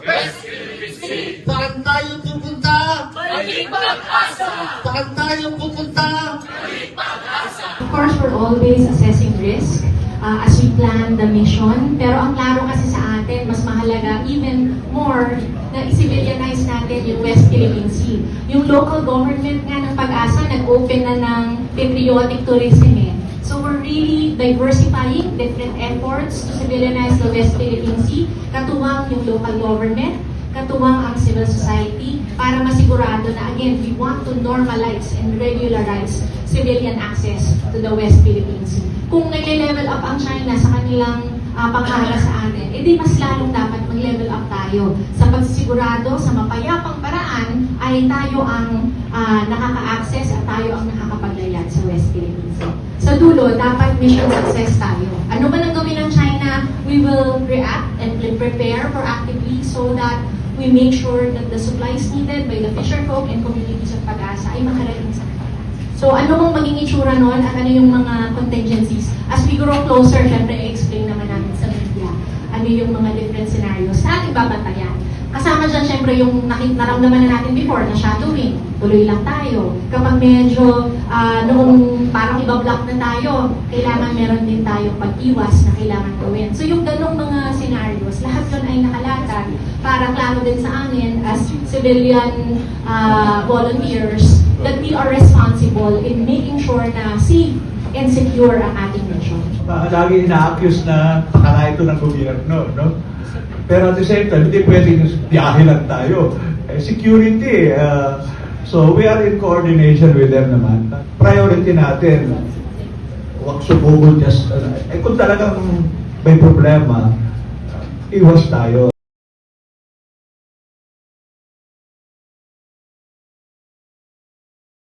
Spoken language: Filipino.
West Philippine Sea. Saan tayo pupunta? Maging pag-asa. Saan tayo pupunta? Maging pag-asa. Of course, we're always assessing risk as we plan the mission. Pero ang klaro kasi sa atin, mas mahalaga even more na i-civilianize natin yung West Philippine Sea. Yung local government nga ng Pag-asa, nag-open na ng patriotic tourism eh. So we're really diversifying different efforts to civilianize the West Philippine Sea. Katuwang yung local government, katuwang ang civil society, para masigurado na again, we want to normalize and regularize civilian access to the West Philippine Sea. Kung nag-level up ang China sa kanilang panghala sa atin, edi mas lalong dapat mag-level up tayo sa pagsisigurado sa mapayapang paraan ay tayo ang nakaka-access at tayo ang nakakapaglayad sa West Philippine Sea. Sa dulo, dapat mission success tayo. Ano man ang gawin ng China, we will react and prepare proactively so that we make sure that the supplies needed by the fisherfolk and communities of Pag-asa ay makarating sa kanila. So ano mong maging itsura nun at ano yung mga contingencies? As we grow closer, syempre i-explain naman namin sa media ano yung mga different scenarios na ating babantayan. Kasama dyan syempre yung naramdaman na natin before na shadowing. Tuloy lang tayo. Kapag medyo noong parang iba-block na tayo, kailangan meron din tayong pag-iwas na kailangan gawin. So yung ganong mga scenarios, lahat yun ay nakalatag para klaro din sa amin as civilian volunteers that we are responsible in making sure na safe and secure ang ating mission. Lagi ina-accuse na pakala ito ng gobyerno, no? Pero at the same time, hindi pwedeng biyahe lang tayo. Security, so we are in coordination with them naman. Priority natin, huwag sumugod just, kung talagang may problema, iwas tayo.